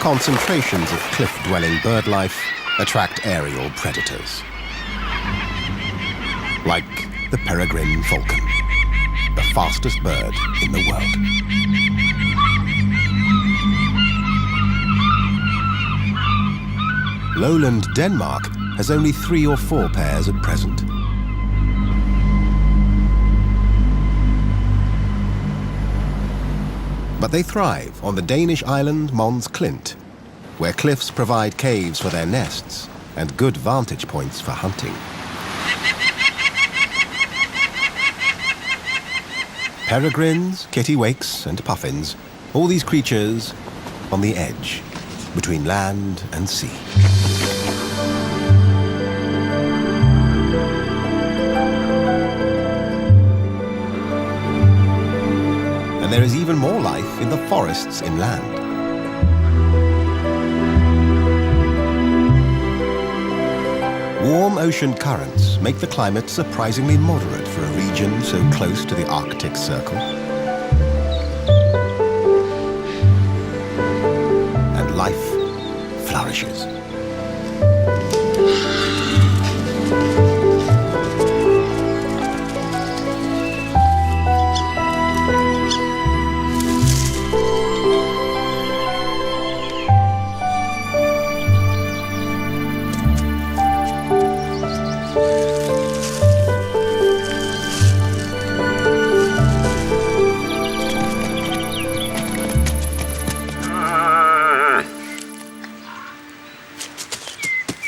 concentrations of cliff-dwelling bird life attract aerial predators. Like the peregrine falcon, the fastest bird in the world. Lowland Denmark has only 3 or 4 pairs at present. But they thrive on the Danish island Mons Klint, where cliffs provide caves for their nests and good vantage points for hunting. Peregrines, kittiwakes and puffins, all these creatures on the edge between land and sea. And there is even more life in the forests inland. Warm ocean currents make the climate surprisingly moderate for a region so close to the Arctic Circle. And life flourishes.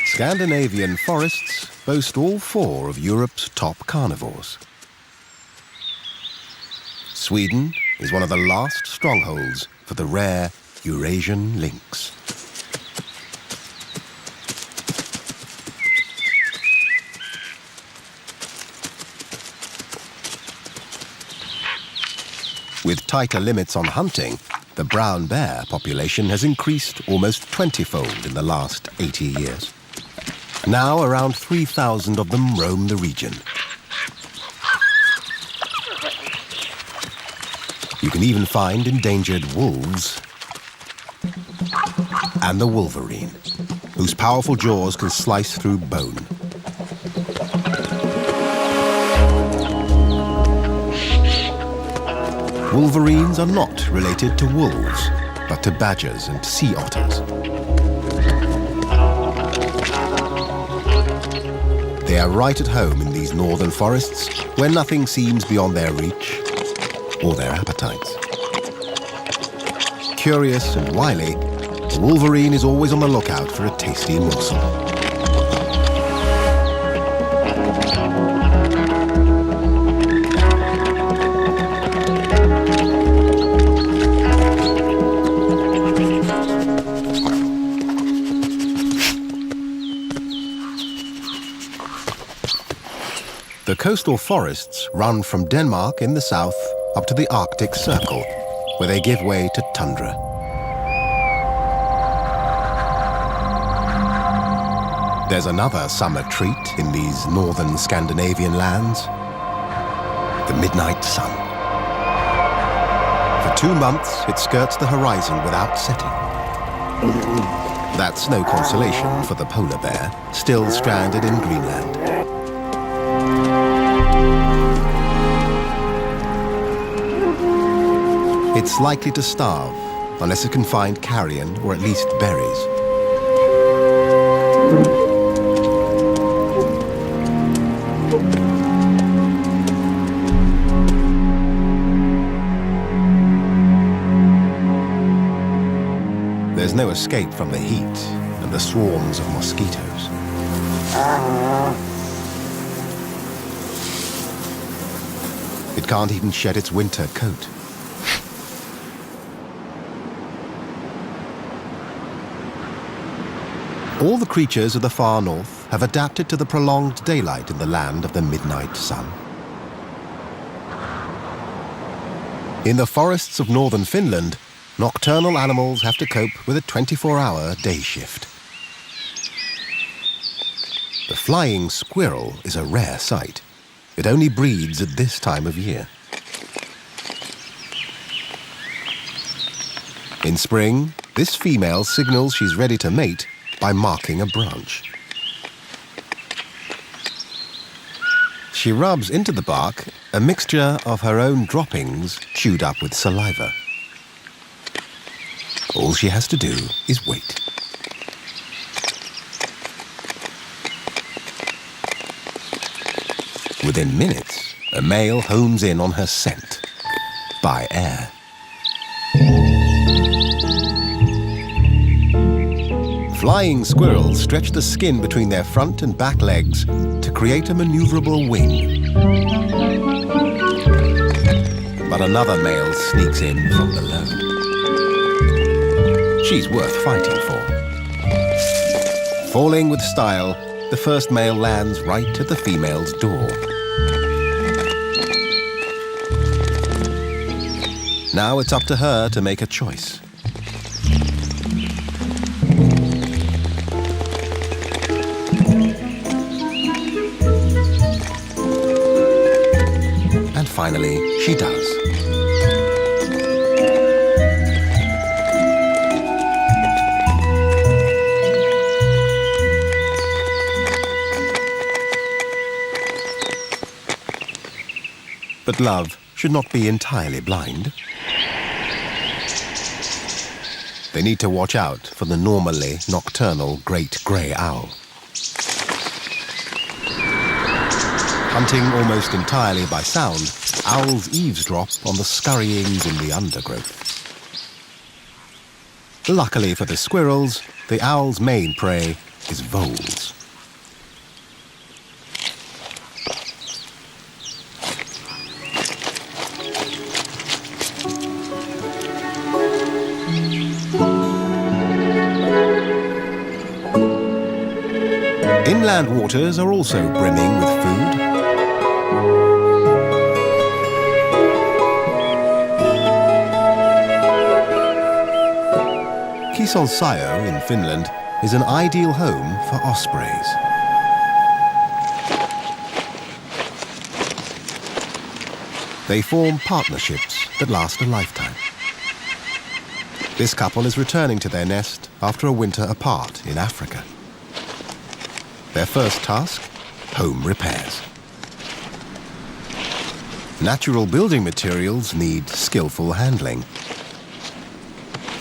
Scandinavian forests boast all 4 of Europe's top carnivores. Sweden is one of the last strongholds for the rare Eurasian lynx. With tighter limits on hunting, the brown bear population has increased almost 20-fold in the last 80 years. Now around 3,000 of them roam the region. You can even find endangered wolves and the wolverine, whose powerful jaws can slice through bone. Wolverines are not related to wolves, but to badgers and sea otters. They are right at home in these northern forests where nothing seems beyond their reach or their appetites. Curious and wily, the wolverine is always on the lookout for a tasty morsel. The coastal forests run from Denmark in the south up to the Arctic Circle, where they give way to tundra. There's another summer treat in these northern Scandinavian lands: the midnight sun. For 2 months, it skirts the horizon without setting. That's no consolation for the polar bear, still stranded in Greenland. It's likely to starve unless it can find carrion or at least berries. There's no escape from the heat and the swarms of mosquitoes. It can't even shed its winter coat. All the creatures of the far north have adapted to the prolonged daylight in the land of the midnight sun. In the forests of northern Finland, nocturnal animals have to cope with a 24-hour day shift. The flying squirrel is a rare sight. It only breeds at this time of year. In spring, This female signals she's ready to mate by marking a branch. She rubs into the bark a mixture of her own droppings chewed up with saliva. All she has to do is wait. Within minutes, a male homes in on her scent by air. Flying squirrels stretch the skin between their front and back legs to create a maneuverable wing. But another male sneaks in from below. She's worth fighting for. Falling with style, the first male lands right at the female's door. Now it's up to her to make a choice. And finally, she does. But love should not be entirely blind. They need to watch out for the normally nocturnal great grey owl. Hunting almost entirely by sound, owls eavesdrop on the scurryings in the undergrowth. Luckily for the squirrels, the owl's main prey is voles. Inland waters are also brimming with food. Kisolsayo in Finland is an ideal home for ospreys. They form partnerships that last a lifetime. This couple is returning to their nest after a winter apart in Africa. Their first task, home repairs. Natural building materials need skillful handling.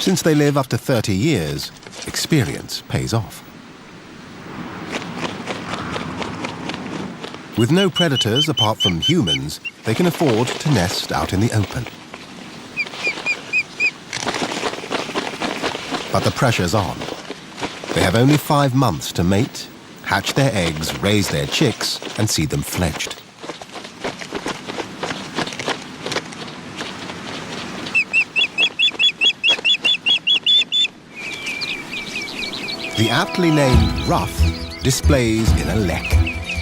Since they live up to 30 years, experience pays off. With no predators apart from humans, they can afford to nest out in the open. But the pressure's on. They have only 5 months to mate, hatch their eggs, raise their chicks, and see them fledged. The aptly named ruff displays in a lek,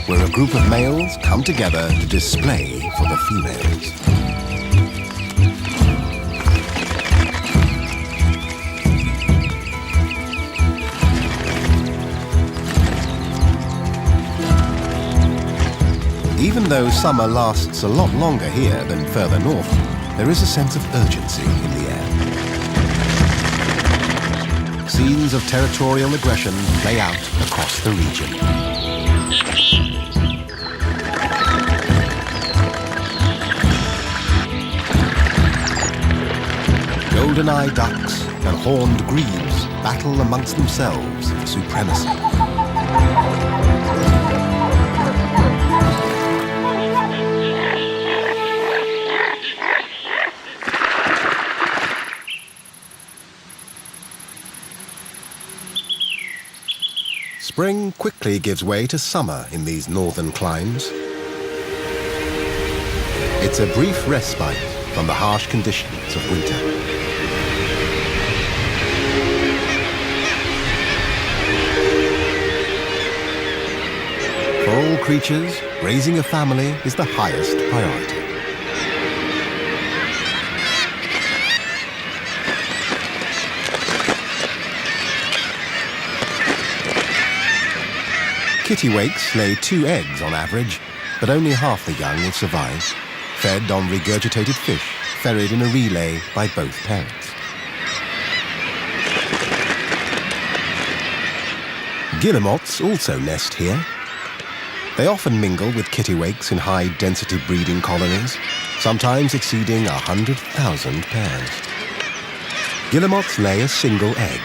where a group of males come together to display for the females. Even though summer lasts a lot longer here than further north, there is a sense of urgency in the air. Scenes of territorial aggression play out across the region. Golden-eyed ducks and horned grebes battle amongst themselves for supremacy. Spring quickly gives way to summer in these northern climes. It's a brief respite from the harsh conditions of winter. For all creatures, raising a family is the highest priority. Kittiwakes lay 2 eggs on average, but only half the young will survive, fed on regurgitated fish, ferried in a relay by both parents. Guillemots also nest here. They often mingle with kittiwakes in high-density breeding colonies, sometimes exceeding 100,000 pairs. Guillemots lay a single egg.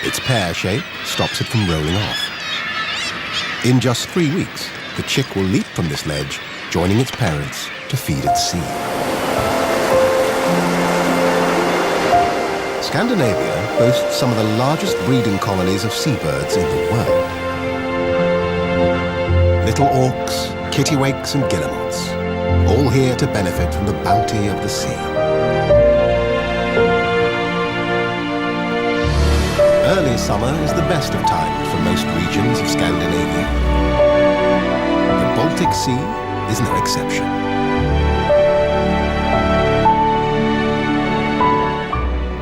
Its pear shape stops it from rolling off. In just 3 weeks, the chick will leap from this ledge, joining its parents to feed its seed. Scandinavia boasts some of the largest breeding colonies of seabirds in the world. Little auks, kittiwakes and guillemots, all here to benefit from the bounty of the sea. Early summer is the best of times for most regions of Scandinavia. The Baltic Sea is no exception.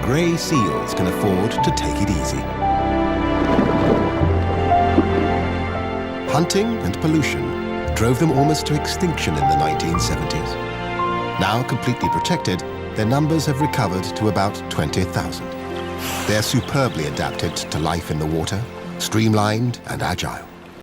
Grey seals can afford to take it easy. Hunting and pollution drove them almost to extinction in the 1970s. Now completely protected, their numbers have recovered to about 20,000. They're superbly adapted to life in the water, streamlined and agile.